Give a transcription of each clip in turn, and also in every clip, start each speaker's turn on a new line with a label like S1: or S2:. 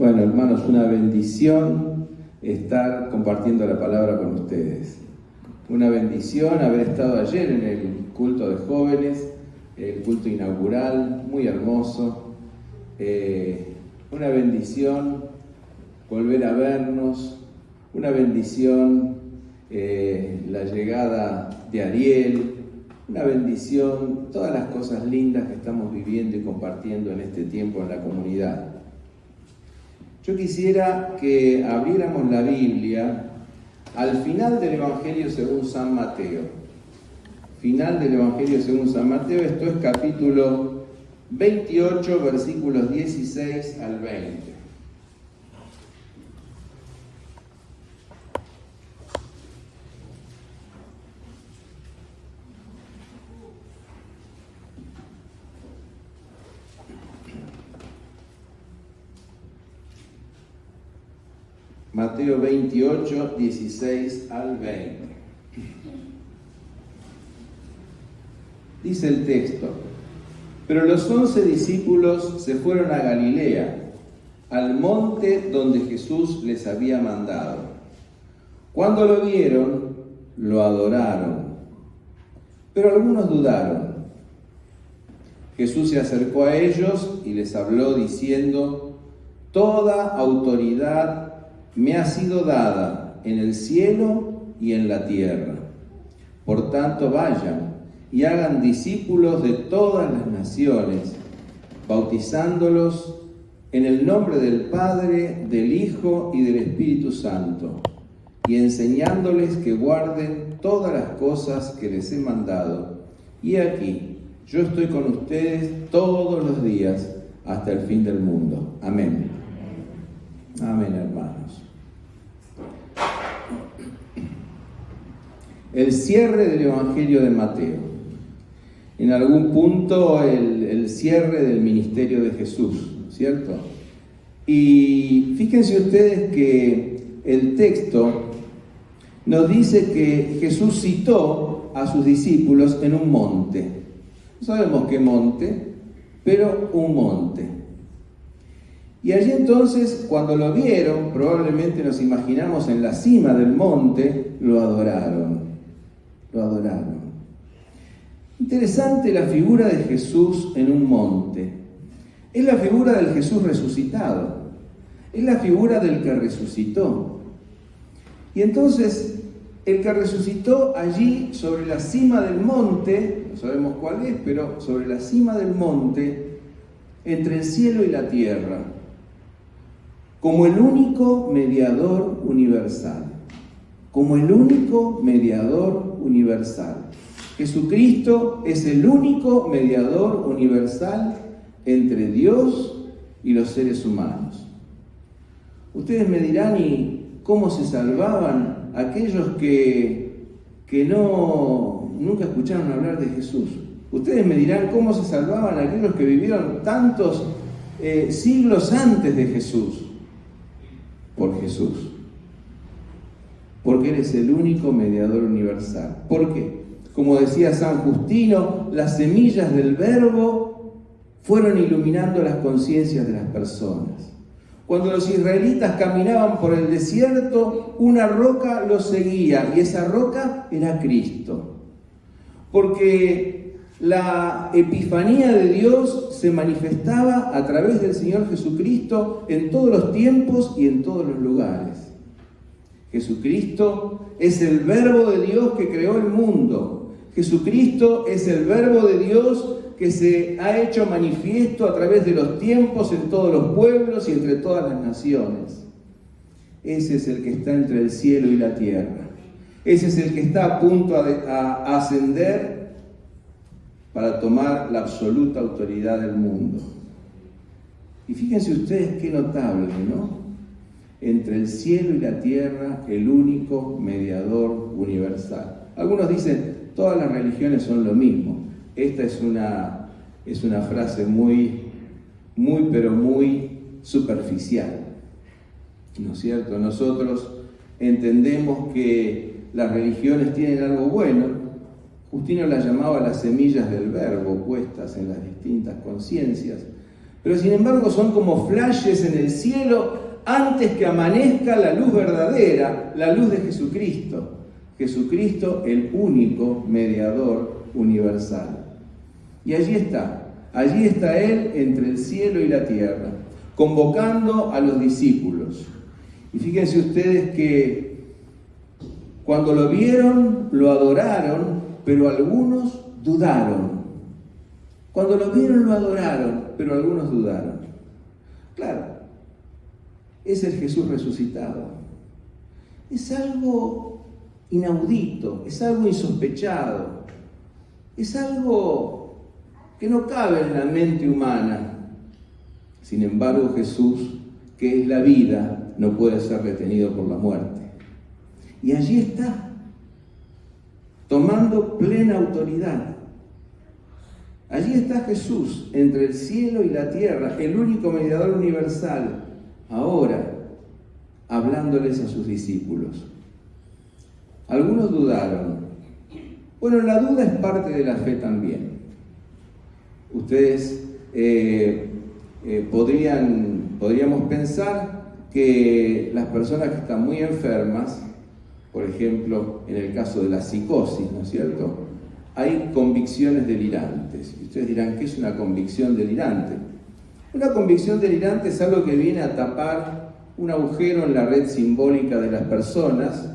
S1: Bueno, hermanos, una bendición estar compartiendo la palabra con ustedes. Una bendición haber estado ayer en el culto de jóvenes, el culto inaugural, muy hermoso. Una bendición volver a vernos, una bendición la llegada de Ariel, una bendición todas las cosas lindas que estamos viviendo y compartiendo en este tiempo en la comunidad. Yo quisiera que abriéramos la Biblia al final del Evangelio según San Mateo. Final del Evangelio según San Mateo, esto es capítulo 28, versículos 16 al 20. Mateo 28, 16 al 20. Dice el texto: pero los 11 discípulos se fueron a Galilea, al monte donde Jesús les había mandado. Cuando lo vieron, lo adoraron, pero algunos dudaron. Jesús se acercó a ellos y les habló diciendo: toda autoridad me ha sido dada en el cielo y en la tierra. Por tanto, vayan y hagan discípulos de todas las naciones, bautizándolos en el nombre del Padre, del Hijo y del Espíritu Santo, y enseñándoles que guarden todas las cosas que les he mandado. Y aquí, yo estoy con ustedes todos los días hasta el fin del mundo. Amén. Amén, hermanos. El cierre del Evangelio de Mateo. En algún punto el cierre del ministerio de Jesús, ¿cierto? Y fíjense ustedes que el texto nos dice que Jesús citó a sus discípulos en un monte. No sabemos qué monte, pero un monte. Y allí entonces, cuando lo vieron, probablemente nos imaginamos en la cima del monte, lo adoraron. Lo adoraron. Interesante la figura de Jesús en un monte. Es la figura del Jesús resucitado. Es la figura del que resucitó. Y entonces, el que resucitó allí sobre la cima del monte, no sabemos cuál es, pero sobre la cima del monte, entre el cielo y la tierra, como el único mediador universal. Como el único mediador universal. Jesucristo es el único mediador universal entre Dios y los seres humanos. Ustedes me dirán, ¿y cómo se salvaban aquellos que nunca escucharon hablar de Jesús? Ustedes me dirán, ¿cómo se salvaban aquellos que vivieron tantos siglos antes de Jesús? Por Jesús. Porque eres el único mediador universal. ¿Por qué? Como decía San Justino, las semillas del Verbo fueron iluminando las conciencias de las personas. Cuando los israelitas caminaban por el desierto, una roca los seguía, y esa roca era Cristo. Porque la epifanía de Dios se manifestaba a través del Señor Jesucristo en todos los tiempos y en todos los lugares. Jesucristo es el Verbo de Dios que creó el mundo. Jesucristo es el Verbo de Dios que se ha hecho manifiesto a través de los tiempos en todos los pueblos y entre todas las naciones. Ese es el que está entre el cielo y la tierra. Ese es el que está a punto a ascender para tomar la absoluta autoridad del mundo. Y fíjense ustedes qué notable, ¿no? Entre el cielo y la tierra, el único mediador universal. Algunos dicen, todas las religiones son lo mismo. Esta es una frase muy superficial, ¿no es cierto? Nosotros entendemos que las religiones tienen algo bueno. Justino las llamaba las semillas del Verbo puestas en las distintas conciencias. Pero sin embargo son como flashes en el cielo antes que amanezca la luz verdadera, la luz de Jesucristo. Jesucristo, el único mediador universal. Y allí está Él entre el cielo y la tierra, convocando a los discípulos. Y fíjense ustedes que cuando lo vieron, lo adoraron, pero algunos dudaron. Cuando lo vieron, lo adoraron, pero algunos dudaron. Claro, es el Jesús resucitado. Es algo inaudito, es algo insospechado, es algo que no cabe en la mente humana. Sin embargo, Jesús, que es la vida, no puede ser retenido por la muerte. Y allí está, tomando plena autoridad. Allí está Jesús, entre el cielo y la tierra, el único mediador universal, ahora hablándoles a sus discípulos. Algunos dudaron. Bueno, la duda es parte de la fe también. Ustedes podríamos pensar que las personas que están muy enfermas, por ejemplo, en el caso de la psicosis, ¿no es cierto?, hay convicciones delirantes. Y ustedes dirán, ¿qué es una convicción delirante? Una convicción delirante es algo que viene a tapar un agujero en la red simbólica de las personas,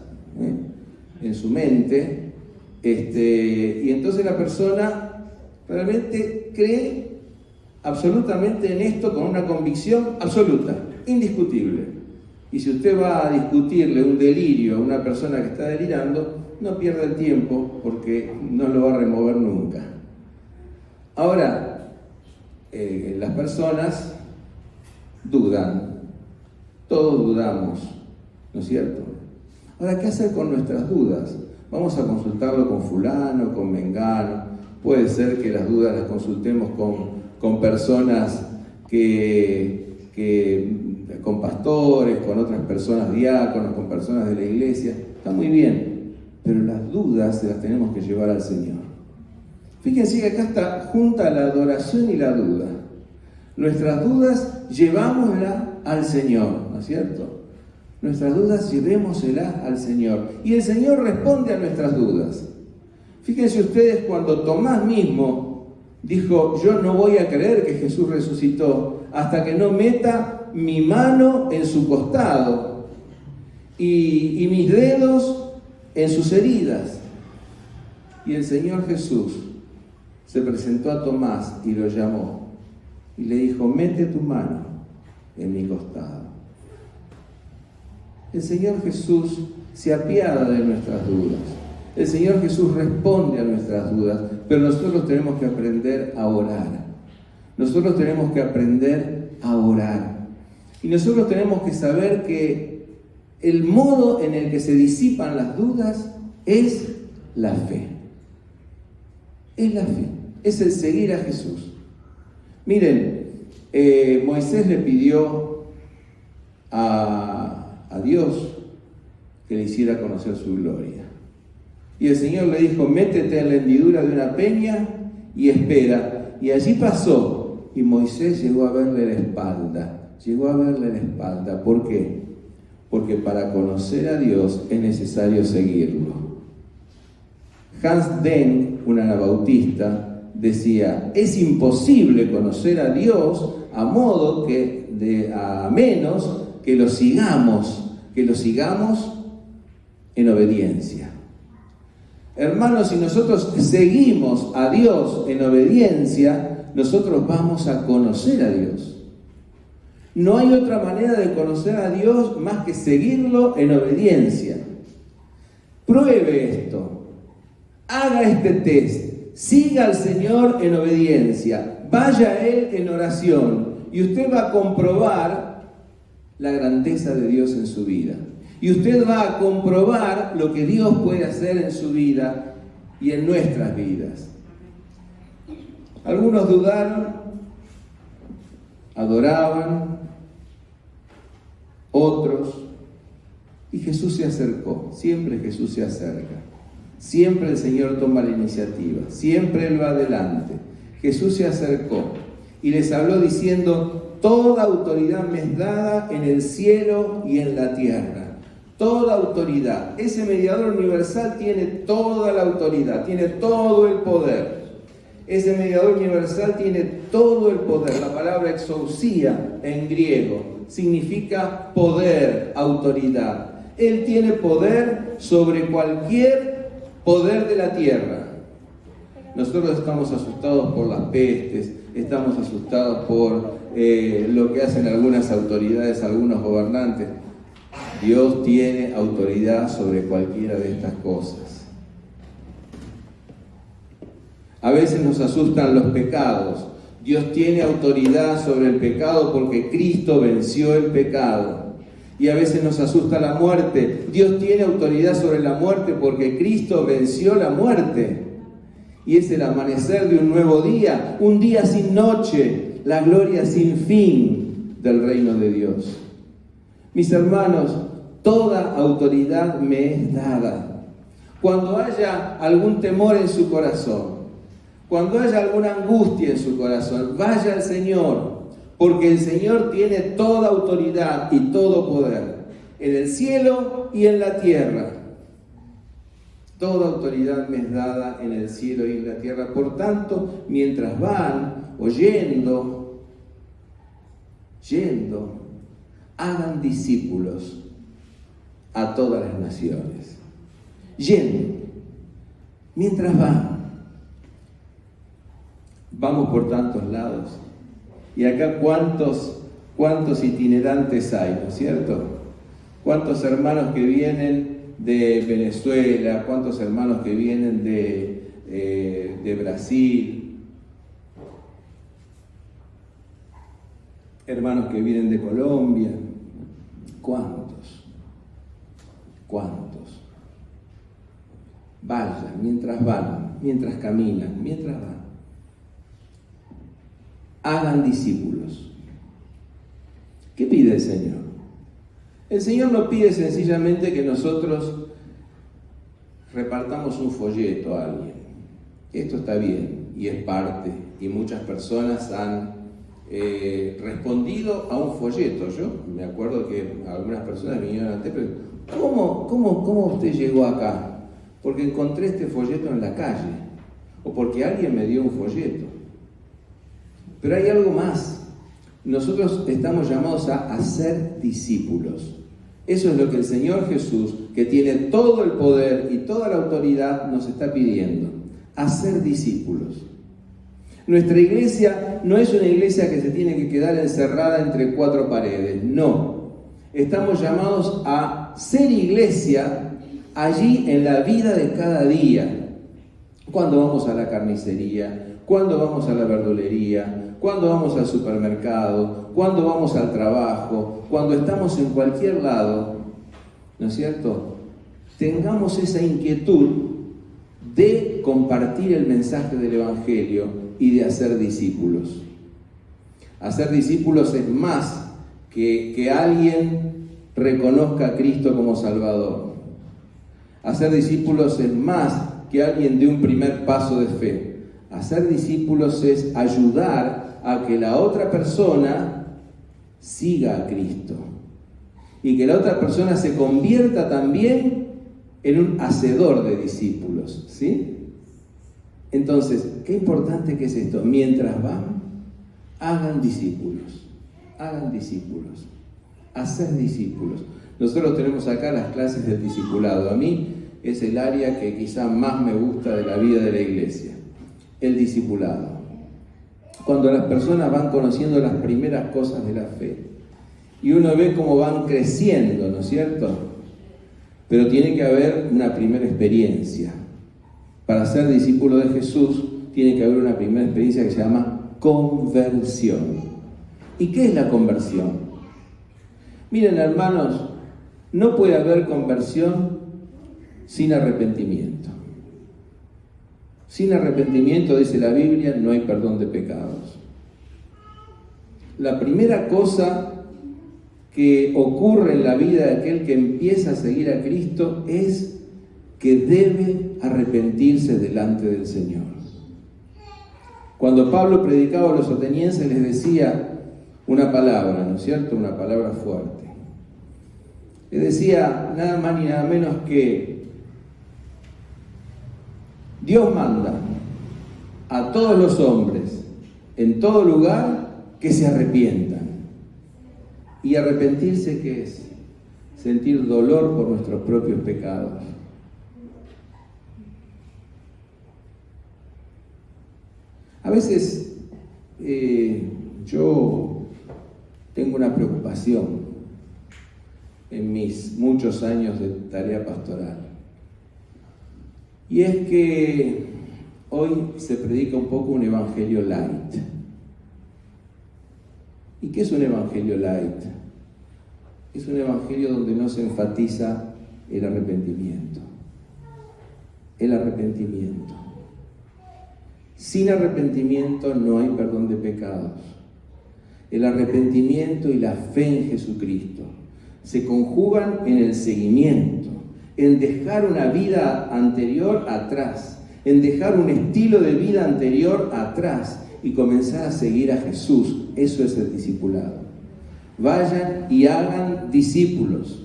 S1: en su mente, y entonces la persona realmente cree absolutamente en esto con una convicción absoluta, indiscutible. Y si usted va a discutirle un delirio a una persona que está delirando, no pierda el tiempo porque no lo va a remover nunca. Ahora, las personas dudan, todos dudamos, ¿no es cierto? Ahora, ¿qué hacer con nuestras dudas? Vamos a consultarlo con fulano, con mengano. Puede ser que las dudas las consultemos con personas con pastores, con otras personas diáconos, con personas de la iglesia. Está muy bien, pero las dudas se las tenemos que llevar al Señor. Fíjense que acá está junta la adoración y la duda. Nuestras dudas llevámoslas al Señor, ¿no es cierto? Nuestras dudas llevémoselas al Señor. Y el Señor responde a nuestras dudas. Fíjense ustedes cuando Tomás mismo dijo, yo no voy a creer que Jesús resucitó hasta que no meta mi mano en su costado y mis dedos en sus heridas. Y el Señor Jesús se presentó a Tomás y lo llamó y le dijo, mete tu mano en mi costado. El Señor Jesús se apiada de nuestras dudas. El Señor Jesús responde a nuestras dudas, pero nosotros tenemos que aprender a orar. Nosotros tenemos que aprender a orar. Y nosotros tenemos que saber que el modo en el que se disipan las dudas es la fe. Es la fe, es el seguir a Jesús. Miren, Moisés le pidió a Dios que le hiciera conocer su gloria. Y el Señor le dijo, métete en la hendidura de una peña y espera. Y allí pasó, y Moisés llegó a verle la espalda. ¿Por qué? Porque para conocer a Dios es necesario seguirlo. Hans Denk, un anabautista, decía, es imposible conocer a Dios a menos que lo sigamos en obediencia. Hermanos, si nosotros seguimos a Dios en obediencia, nosotros vamos a conocer a Dios. No hay otra manera de conocer a Dios más que seguirlo en obediencia. Pruebe esto, haga este test, siga al Señor en obediencia, vaya a Él en oración y usted va a comprobar la grandeza de Dios en su vida. Y usted va a comprobar lo que Dios puede hacer en su vida y en nuestras vidas. Algunos dudaron, adoraban, otros, y Jesús se acercó. Siempre Jesús se acerca. Siempre el Señor toma la iniciativa. Siempre Él va adelante. Jesús se acercó y les habló diciendo: toda autoridad me es dada en el cielo y en la tierra. Toda autoridad. Ese mediador universal tiene toda la autoridad, tiene todo el poder. Ese mediador universal tiene todo el poder. La palabra exousia en griego significa poder, autoridad. Él tiene poder sobre cualquier poder de la tierra. Nosotros estamos asustados por las pestes, estamos asustados por lo que hacen algunas autoridades, algunos gobernantes. Dios tiene autoridad sobre cualquiera de estas cosas. A veces nos asustan los pecados. Dios tiene autoridad sobre el pecado porque Cristo venció el pecado. Y a veces nos asusta la muerte. Dios tiene autoridad sobre la muerte porque Cristo venció la muerte. Y es el amanecer de un nuevo día, un día sin noche, la gloria sin fin del reino de Dios. Mis hermanos, toda autoridad me es dada. Cuando haya algún temor en su corazón, cuando haya alguna angustia en su corazón, vaya al Señor, porque el Señor tiene toda autoridad y todo poder, en el cielo y en la tierra. Toda autoridad me es dada en el cielo y en la tierra. Por tanto, mientras van oyendo, hagan discípulos a todas las naciones. Yendo, mientras vamos por tantos lados. Y acá cuántos itinerantes hay, ¿no es cierto? Cuántos hermanos que vienen de Venezuela, cuántos hermanos que vienen de Brasil, hermanos que vienen de Colombia. ¿Cuántos? Vayan, mientras caminan, mientras van. Hagan discípulos. ¿Qué pide el Señor? El Señor no pide sencillamente que nosotros repartamos un folleto a alguien. Esto está bien y es parte, y muchas personas han respondido a un folleto. Yo me acuerdo que algunas personas vinieron al templo y ¿cómo usted llegó acá? Porque encontré este folleto en la calle, o porque alguien me dio un folleto. Pero hay algo más. Nosotros estamos llamados a hacer discípulos. Eso es lo que el Señor Jesús, que tiene todo el poder y toda la autoridad, nos está pidiendo. Hacer discípulos. Nuestra iglesia no es una iglesia que se tiene que quedar encerrada entre cuatro paredes. No. Estamos llamados a ser iglesia allí en la vida de cada día. Cuando vamos a la carnicería, cuando vamos a la verdulería, cuando vamos al supermercado, cuando vamos al trabajo, cuando estamos en cualquier lado, ¿no es cierto? Tengamos esa inquietud de compartir el mensaje del Evangelio y de hacer discípulos. Hacer discípulos es más que alguien reconozca a Cristo como Salvador. Hacer discípulos es más que alguien dé un primer paso de fe. Hacer discípulos es ayudar a que la otra persona siga a Cristo y que la otra persona se convierta también en un hacedor de discípulos, ¿sí? Entonces, qué importante que es esto. Mientras van, hagan discípulos, hacer discípulos. Nosotros tenemos acá las clases del discipulado. A mí es el área que quizá más me gusta de la vida de la iglesia, el discipulado. Cuando las personas van conociendo las primeras cosas de la fe y uno ve cómo van creciendo, ¿no es cierto? Pero tiene que haber una primera experiencia. Para ser discípulo de Jesús tiene que haber una primera experiencia que se llama conversión. ¿Y qué es la conversión? Miren, hermanos, no puede haber conversión sin arrepentimiento. Sin arrepentimiento, dice la Biblia, no hay perdón de pecados. La primera cosa que ocurre en la vida de aquel que empieza a seguir a Cristo es que debe arrepentirse delante del Señor. Cuando Pablo predicaba a los atenienses les decía una palabra, ¿no es cierto? Una palabra fuerte. Les decía nada más ni nada menos que Dios manda a todos los hombres en todo lugar que se arrepientan. ¿Y arrepentirse qué es? Sentir dolor por nuestros propios pecados. A veces yo tengo una preocupación en mis muchos años de tarea pastoral. Y es que hoy se predica un poco un evangelio light. ¿Y qué es un evangelio light? Es un evangelio donde no se enfatiza el arrepentimiento. El arrepentimiento. Sin arrepentimiento no hay perdón de pecados. El arrepentimiento y la fe en Jesucristo se conjugan en el seguimiento, en dejar una vida anterior atrás, en dejar un estilo de vida anterior atrás y comenzar a seguir a Jesús. Eso es el discipulado. Vayan y hagan discípulos.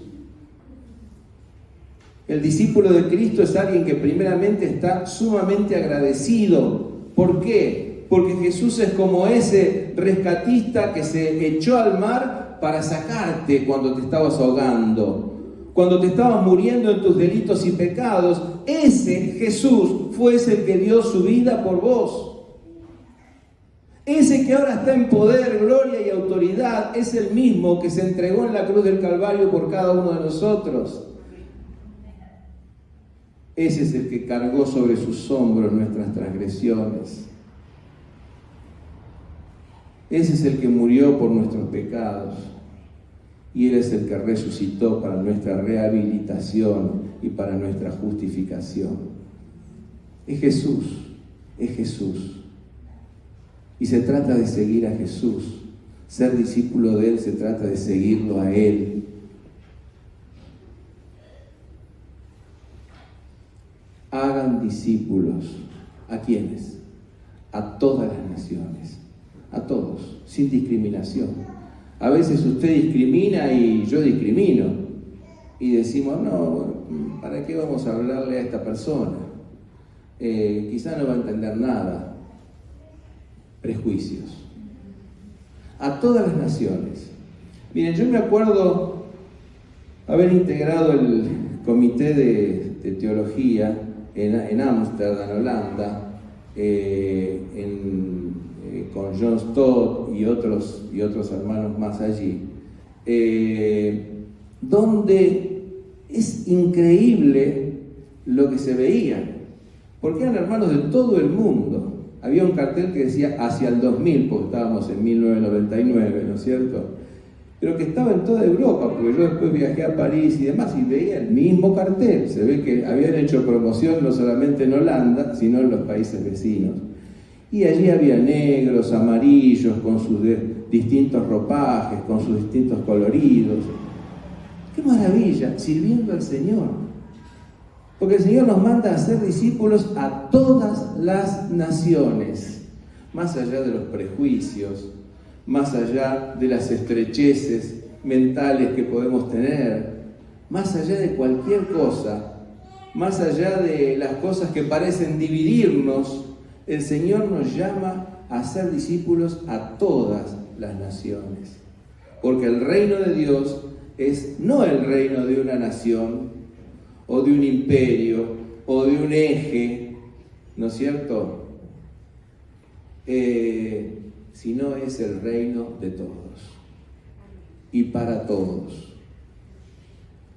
S1: El discípulo de Cristo es alguien que primeramente está sumamente agradecido. ¿Por qué? Porque Jesús es como ese rescatista que se echó al mar para sacarte cuando te estabas ahogando, cuando te estabas muriendo en tus delitos y pecados. Ese Jesús fue ese que dio su vida por vos. Ese que ahora está en poder, gloria y autoridad, es el mismo que se entregó en la cruz del Calvario por cada uno de nosotros. Ese es el que cargó sobre sus hombros nuestras transgresiones. Ese es el que murió por nuestros pecados. Y Él es el que resucitó para nuestra rehabilitación y para nuestra justificación. Es Jesús, es Jesús. Y se trata de seguir a Jesús. Ser discípulo de Él se trata de seguirlo a Él. Hagan discípulos. ¿A quiénes? A todas las naciones. A todos, sin discriminación. A veces usted discrimina y yo discrimino. Y decimos, no, ¿para qué vamos a hablarle a esta persona? Quizá no va a entender nada. Prejuicios. A todas las naciones. Miren, yo me acuerdo haber integrado el comité de teología en Ámsterdam, Holanda, con John Stott y otros hermanos más allí, donde es increíble lo que se veía, porque eran hermanos de todo el mundo. Había un cartel que decía hacia el 2000, porque estábamos en 1999, ¿no es cierto? Pero que estaba en toda Europa, porque yo después viajé a París y demás y veía el mismo cartel. Se ve que habían hecho promoción no solamente en Holanda, sino en los países vecinos. Y allí había negros, amarillos, con sus distintos ropajes, con sus distintos coloridos. ¡Qué maravilla! Sirviendo al Señor. Porque el Señor nos manda a ser discípulos a todas las naciones, más allá de los prejuicios, más allá de las estrecheces mentales que podemos tener, más allá de cualquier cosa, más allá de las cosas que parecen dividirnos, el Señor nos llama a ser discípulos a todas las naciones. Porque el reino de Dios es no el reino de una nación, o de un imperio, o de un eje, ¿no es cierto? Sino es el reino de todos, y para todos.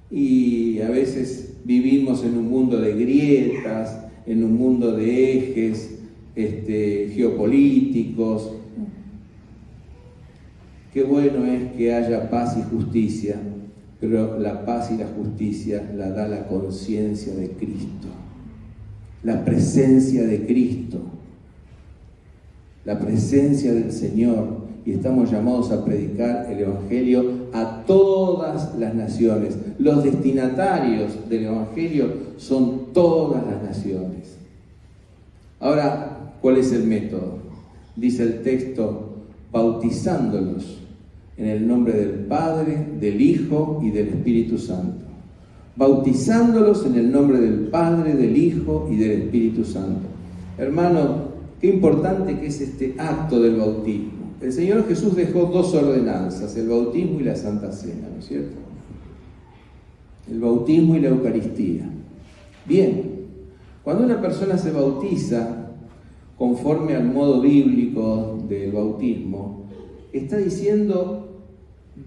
S1: Y a veces vivimos en un mundo de grietas, en un mundo de ejes geopolíticos. Qué bueno es que haya paz y justicia, pero la paz y la justicia la da la conciencia de Cristo, la presencia de Cristo, la presencia del Señor. Y estamos llamados a predicar el Evangelio a todas las naciones. Los destinatarios del Evangelio son todas las naciones. Ahora, ¿cuál es el método? dice el texto, bautizándolos en el nombre del Padre, del Hijo y del Espíritu Santo. Bautizándolos en el nombre del Padre, del Hijo y del Espíritu Santo. Hermano, qué importante que es este acto del bautismo. El Señor Jesús dejó dos ordenanzas, el bautismo y la Santa Cena, ¿no es cierto? El bautismo y la Eucaristía. Bien, cuando una persona se bautiza, conforme al modo bíblico del bautismo, está diciendo,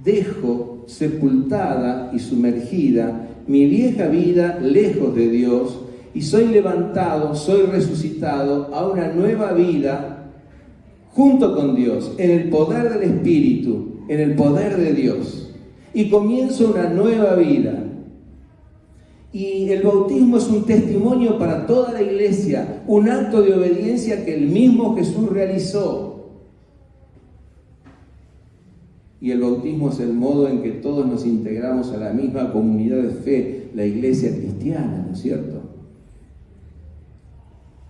S1: dejo sepultada y sumergida mi vieja vida lejos de Dios y soy levantado, soy resucitado a una nueva vida junto con Dios, en el poder del Espíritu, en el poder de Dios. Y comienzo una nueva vida. Y el bautismo es un testimonio para toda la iglesia, un acto de obediencia que el mismo Jesús realizó. Y el bautismo es el modo en que todos nos integramos a la misma comunidad de fe, la iglesia cristiana, ¿no es cierto?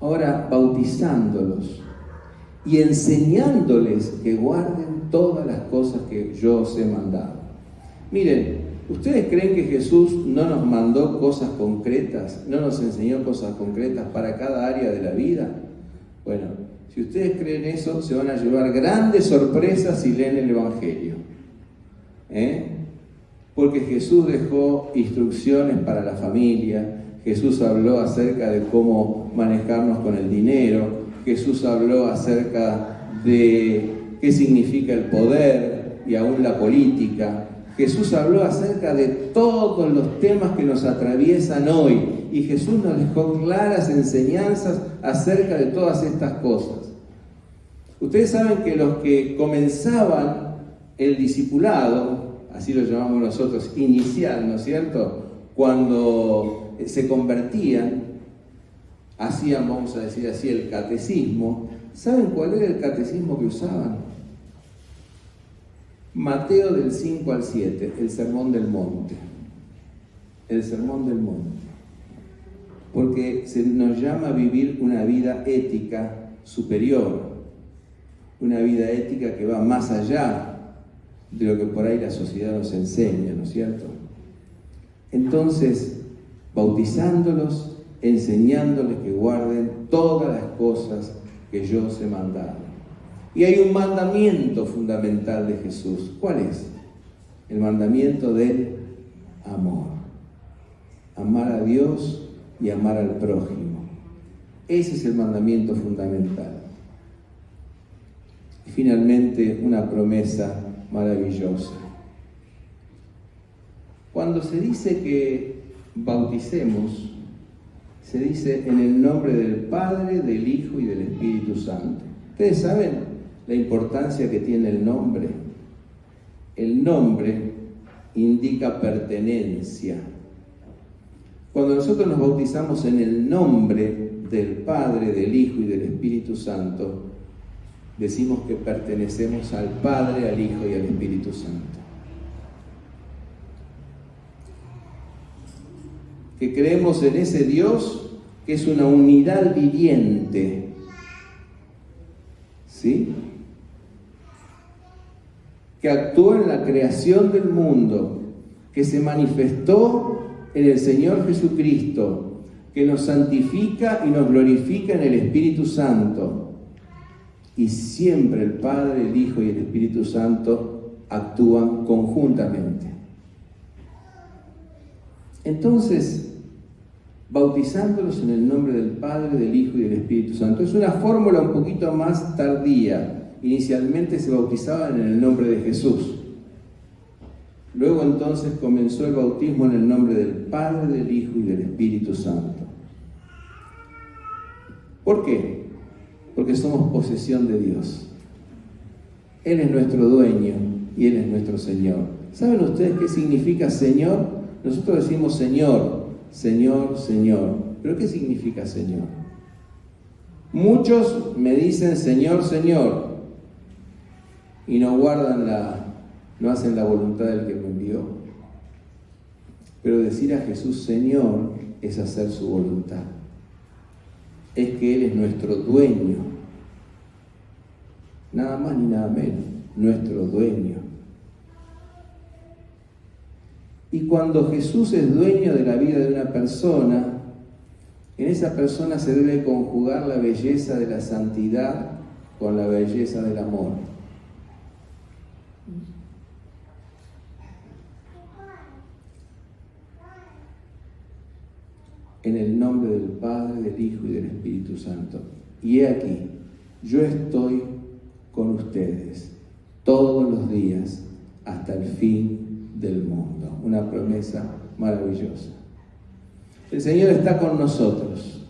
S1: Ahora, bautizándolos y enseñándoles que guarden todas las cosas que yo os he mandado. Miren, ¿ustedes creen que Jesús no nos mandó cosas concretas, no nos enseñó cosas concretas para cada área de la vida? Bueno, si ustedes creen eso, se van a llevar grandes sorpresas si leen el Evangelio. Porque Jesús dejó instrucciones para la familia, Jesús habló acerca de cómo manejarnos con el dinero, Jesús habló acerca de qué significa el poder y aún la política. Jesús habló acerca de todos los temas que nos atraviesan hoy y Jesús nos dejó claras enseñanzas acerca de todas estas cosas. Ustedes saben que los que comenzaban el discipulado, así lo llamamos nosotros, inicial, ¿no es cierto? Cuando se convertían, hacían, vamos a decir así, el catecismo. ¿Saben cuál era el catecismo que usaban? Mateo del 5 al 7, el Sermón del Monte. El Sermón del Monte. Porque se nos llama a vivir una vida ética superior, una vida ética que va más allá de lo que por ahí la sociedad nos enseña, ¿no es cierto? Entonces, bautizándolos, enseñándoles que guarden todas las cosas que yo os he mandado. Y hay un mandamiento fundamental de Jesús. ¿Cuál es? El mandamiento del amor. Amar a Dios y amar al prójimo. Ese es el mandamiento fundamental. Y finalmente, una promesa maravillosa. Cuando se dice que bauticemos, se dice en el nombre del Padre, del Hijo y del Espíritu Santo. ¿Ustedes saben la importancia que tiene el nombre? El nombre indica pertenencia. Cuando nosotros nos bautizamos en el nombre del Padre, del Hijo y del Espíritu Santo, decimos que pertenecemos al Padre, al Hijo y al Espíritu Santo. Que creemos en ese Dios que es una unidad viviente. ¿Sí? Que actuó en la creación del mundo, que se manifestó en el Señor Jesucristo, que nos santifica y nos glorifica en el Espíritu Santo. Y siempre el Padre, el Hijo y el Espíritu Santo actúan conjuntamente. Entonces, bautizándolos en el nombre del Padre, del Hijo y del Espíritu Santo. Es una fórmula un poquito más tardía. Inicialmente se bautizaban en el nombre de Jesús. Luego entonces comenzó el bautismo en el nombre del Padre, del Hijo y del Espíritu Santo. ¿Por qué? Porque somos posesión de Dios. Él es nuestro dueño y Él es nuestro Señor. ¿Saben ustedes qué significa Señor? Nosotros decimos Señor, Señor, Señor. ¿Pero qué significa Señor? Muchos me dicen Señor, Señor, y no hacen la voluntad del que me envió. Pero decir a Jesús Señor es hacer su voluntad. Es que Él es nuestro dueño. nada más ni nada menos, nuestro dueño. Y cuando Jesús es dueño de la vida de una persona, en esa persona se debe conjugar la belleza de la santidad con la belleza del amor. En el nombre del Padre, del Hijo y del Espíritu Santo. Y he aquí, yo estoy con ustedes todos los días hasta el fin del mundo. Una promesa maravillosa. El Señor está con nosotros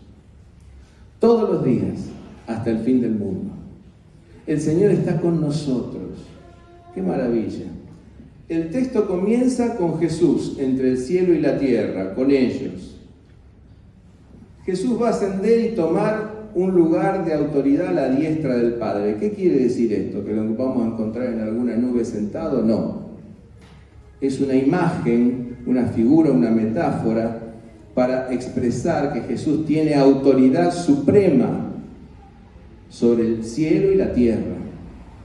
S1: todos los días hasta el fin del mundo. El Señor está con nosotros. ¡Qué maravilla! El texto comienza con Jesús entre el cielo y la tierra, con ellos. Jesús va a ascender y tomar un lugar de autoridad a la diestra del Padre. ¿Qué quiere decir esto? ¿Que lo vamos a encontrar en alguna nube sentado? No. Es una imagen, una figura, una metáfora para expresar que Jesús tiene autoridad suprema sobre el cielo y la tierra,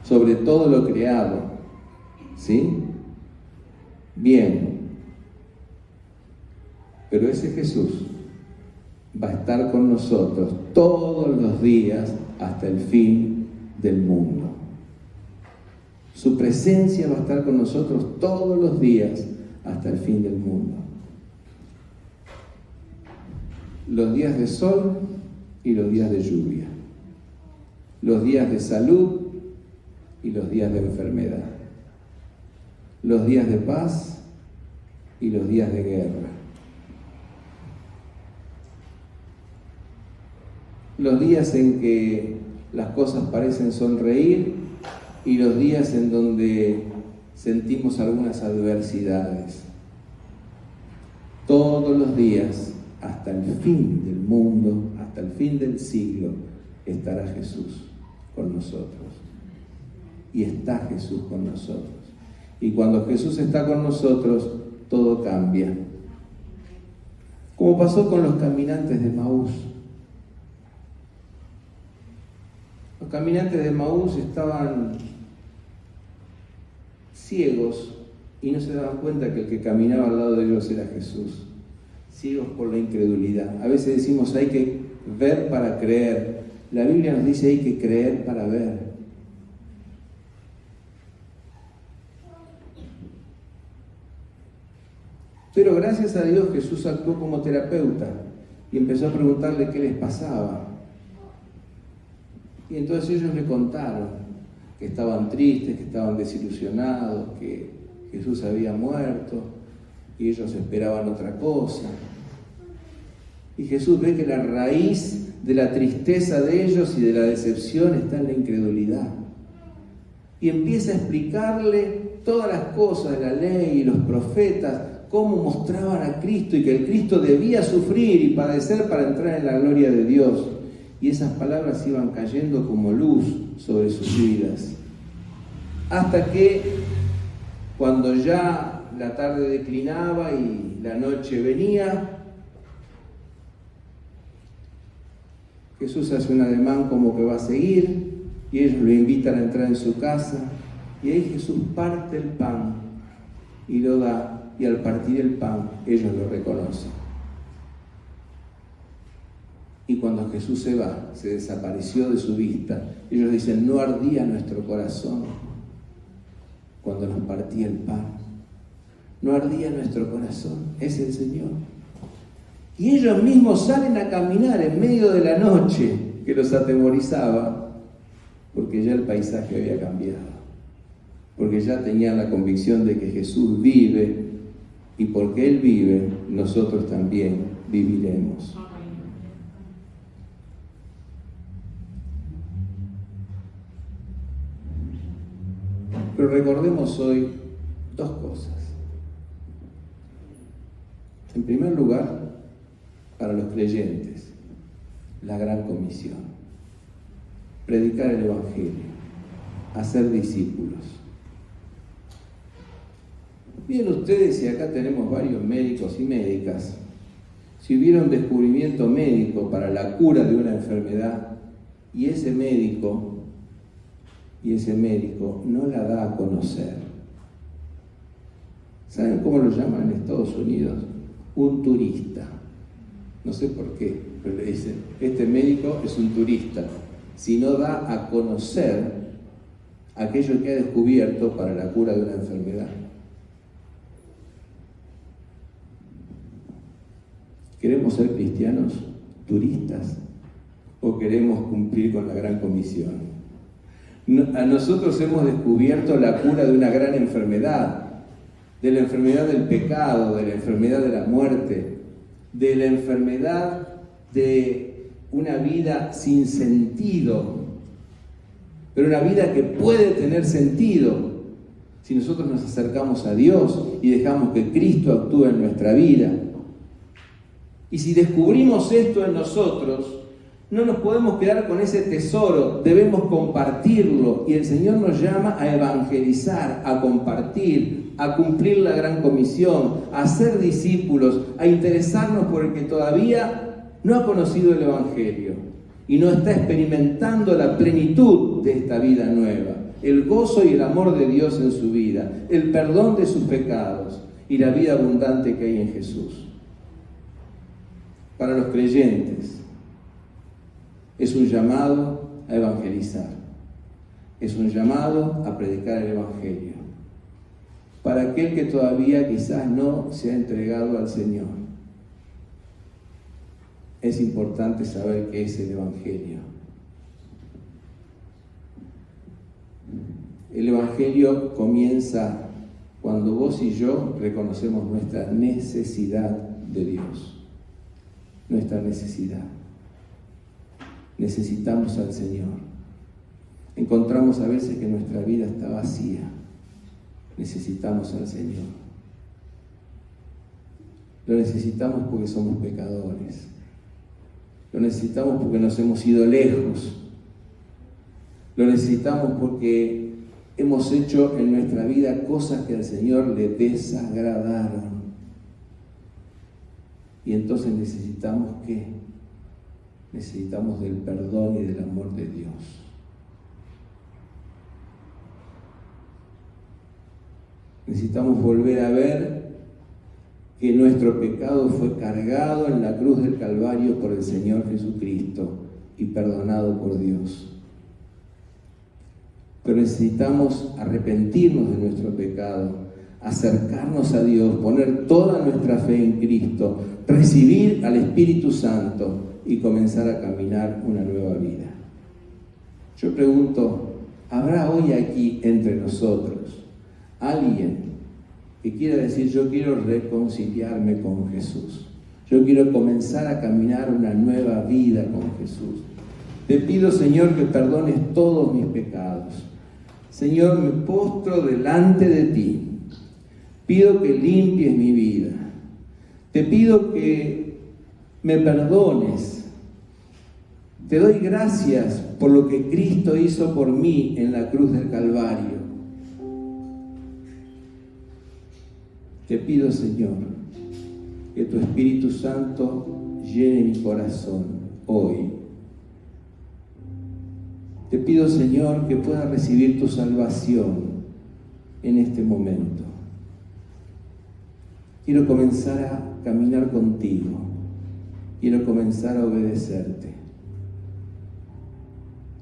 S1: sobre todo lo creado. ¿Sí? Bien. Pero ese Jesús va a estar con nosotros todos los días hasta el fin del mundo. Su presencia va a estar con nosotros todos los días hasta el fin del mundo. Los días de sol y los días de lluvia. Los días de salud y los días de enfermedad. Los días de paz y los días de guerra. Los días en que las cosas parecen sonreír y los días en donde sentimos algunas adversidades. Todos los días, hasta el fin del mundo, hasta el fin del siglo, estará Jesús con nosotros. Y está Jesús con nosotros. Y cuando Jesús está con nosotros, todo cambia. Como pasó con los caminantes de Maús. Los caminantes de Maús estaban ciegos y no se daban cuenta que el que caminaba al lado de ellos era Jesús. Ciegos por la incredulidad. A veces decimos hay que ver para creer. La Biblia nos dice hay que creer para ver. Pero gracias a Dios Jesús actuó como terapeuta y empezó a preguntarle qué les pasaba. Y entonces ellos le contaron que estaban tristes, que estaban desilusionados, que Jesús había muerto y ellos esperaban otra cosa. Y Jesús ve que la raíz de la tristeza de ellos y de la decepción está en la incredulidad. Y empieza a explicarle todas las cosas de la ley y los profetas, cómo mostraban a Cristo y que el Cristo debía sufrir y padecer para entrar en la gloria de Dios. Y esas palabras iban cayendo como luz sobre sus vidas. Hasta que, cuando ya la tarde declinaba y la noche venía, Jesús hace un ademán como que va a seguir y ellos lo invitan a entrar en su casa y ahí Jesús parte el pan y lo da y al partir el pan ellos lo reconocen. Y cuando Jesús se va, se desapareció de su vista, ellos dicen, ¿no ardía nuestro corazón cuando nos partía el pan? No ardía nuestro corazón, es el Señor. Y ellos mismos salen a caminar en medio de la noche que los atemorizaba, porque ya el paisaje había cambiado, porque ya tenían la convicción de que Jesús vive, y porque Él vive, nosotros también viviremos. Pero recordemos hoy dos cosas. En primer lugar, para los creyentes, la gran comisión. Predicar el Evangelio, hacer discípulos. Bien ustedes, y acá tenemos varios médicos y médicas, si hubiera un descubrimiento médico para la cura de una enfermedad y ese médico y ese médico no la da a conocer. ¿Saben cómo lo llaman en Estados Unidos? Un turista. No sé por qué, pero le dicen, este médico es un turista. Si no da a conocer aquello que ha descubierto para la cura de una enfermedad. ¿Queremos ser cristianos turistas o queremos cumplir con la gran comisión? A nosotros hemos descubierto la cura de una gran enfermedad, de la enfermedad del pecado, de la enfermedad de la muerte, de la enfermedad de una vida sin sentido, pero una vida que puede tener sentido si nosotros nos acercamos a Dios y dejamos que Cristo actúe en nuestra vida. Y si descubrimos esto en nosotros, no nos podemos quedar con ese tesoro, debemos compartirlo. Y el Señor nos llama a evangelizar, a compartir, a cumplir la gran comisión, a ser discípulos, a interesarnos por el que todavía no ha conocido el Evangelio y no está experimentando la plenitud de esta vida nueva, el gozo y el amor de Dios en su vida, el perdón de sus pecados y la vida abundante que hay en Jesús. Para los creyentes, es un llamado a evangelizar, es un llamado a predicar el Evangelio. Para aquel que todavía quizás no se ha entregado al Señor, es importante saber qué es el Evangelio. El Evangelio comienza cuando vos y yo reconocemos nuestra necesidad de Dios, nuestra necesidad. Necesitamos al Señor. Encontramos a veces que nuestra vida está vacía. Necesitamos al Señor. Lo necesitamos porque somos pecadores. Lo necesitamos porque nos hemos ido lejos. Lo necesitamos porque hemos hecho en nuestra vida cosas que al Señor le desagradaron. Y entonces necesitamos ¿qué? Necesitamos del perdón y del amor de Dios. Necesitamos volver a ver que nuestro pecado fue cargado en la cruz del Calvario por el Señor Jesucristo y perdonado por Dios. Pero necesitamos arrepentirnos de nuestro pecado, acercarnos a Dios, poner toda nuestra fe en Cristo, recibir al Espíritu Santo y comenzar a caminar una nueva vida. Yo pregunto, ¿habrá hoy aquí entre nosotros alguien que quiera decir, yo quiero reconciliarme con Jesús? Yo quiero comenzar a caminar una nueva vida con Jesús. Te pido, Señor, que perdones todos mis pecados. Señor, me postro delante de ti. Pido que limpies mi vida. Te pido que me perdones. Te doy gracias por lo que Cristo hizo por mí en la cruz del Calvario. Te pido, Señor, que tu Espíritu Santo llene mi corazón hoy. Te pido, Señor, que pueda recibir tu salvación en este momento. Quiero comenzar a caminar contigo. Quiero comenzar a obedecerte.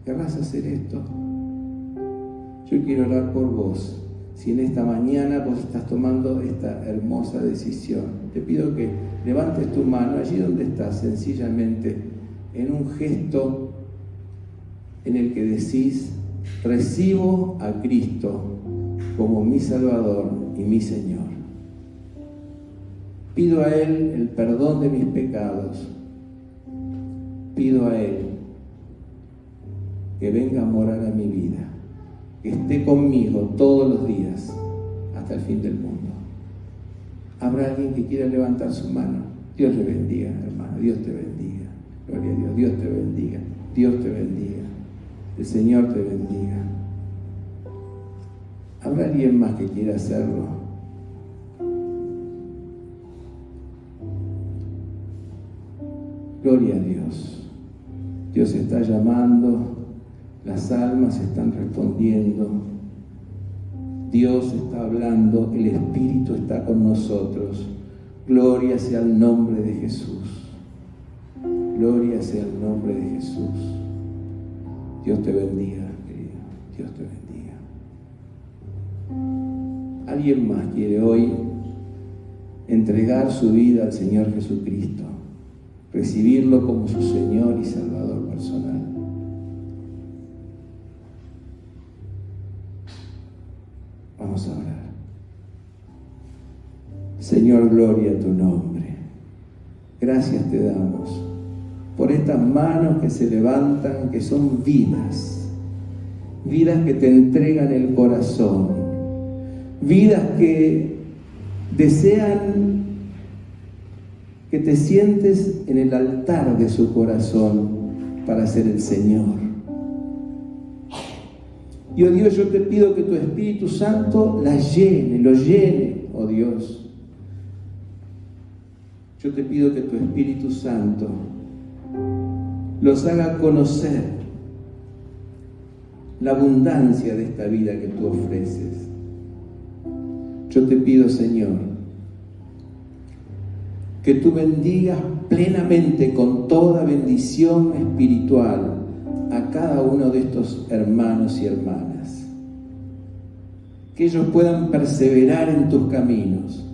S1: ¿Querrás hacer esto? Yo quiero orar por vos. Si en esta mañana vos estás tomando esta hermosa decisión, te pido que levantes tu mano allí donde estás, sencillamente, en un gesto en el que decís, recibo a Cristo como mi Salvador y mi Señor. Pido a Él el perdón de mis pecados. Pido a Él que venga a morar a mi vida, que esté conmigo todos los días hasta el fin del mundo. ¿Habrá alguien que quiera levantar su mano? Dios le bendiga, hermano. Dios te bendiga. Gloria a Dios. Dios te bendiga. Dios te bendiga. El Señor te bendiga. ¿Habrá alguien más que quiera hacerlo? Gloria a Dios. Dios está llamando Las almas están respondiendo. Dios está hablando, el Espíritu está con nosotros. Gloria sea el nombre de Jesús. Gloria sea el nombre de Jesús. Dios te bendiga, querido. Dios te bendiga. ¿Alguien más quiere hoy entregar su vida al Señor Jesucristo? Recibirlo como su Señor y Salvador personal. Vamos a orar. Señor, gloria a tu nombre. Gracias te damos por estas manos que se levantan, que son vidas, vidas que te entregan el corazón, vidas que desean que te sientes en el altar de su corazón para ser el Señor. Y oh Dios, yo te pido que tu Espíritu Santo las llene, los llene, oh Dios. Yo te pido que tu Espíritu Santo los haga conocer la abundancia de esta vida que tú ofreces. Yo te pido, Señor, que tú bendigas plenamente con toda bendición espiritual a cada uno de estos hermanos y hermanas. Que ellos puedan perseverar en tus caminos,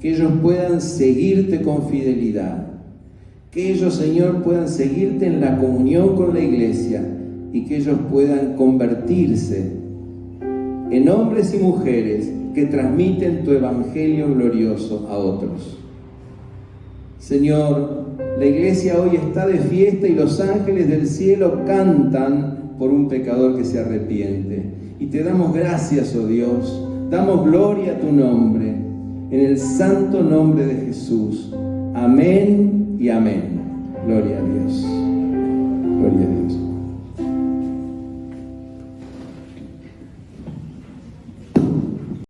S1: que ellos puedan seguirte con fidelidad, que ellos, Señor, puedan seguirte en la comunión con la iglesia y que ellos puedan convertirse en hombres y mujeres que transmiten tu evangelio glorioso a otros. Señor, la iglesia hoy está de fiesta y los ángeles del cielo cantan por un pecador que se arrepiente. Y te damos gracias, oh Dios, damos gloria a tu nombre, en el santo nombre de Jesús. Amén y amén.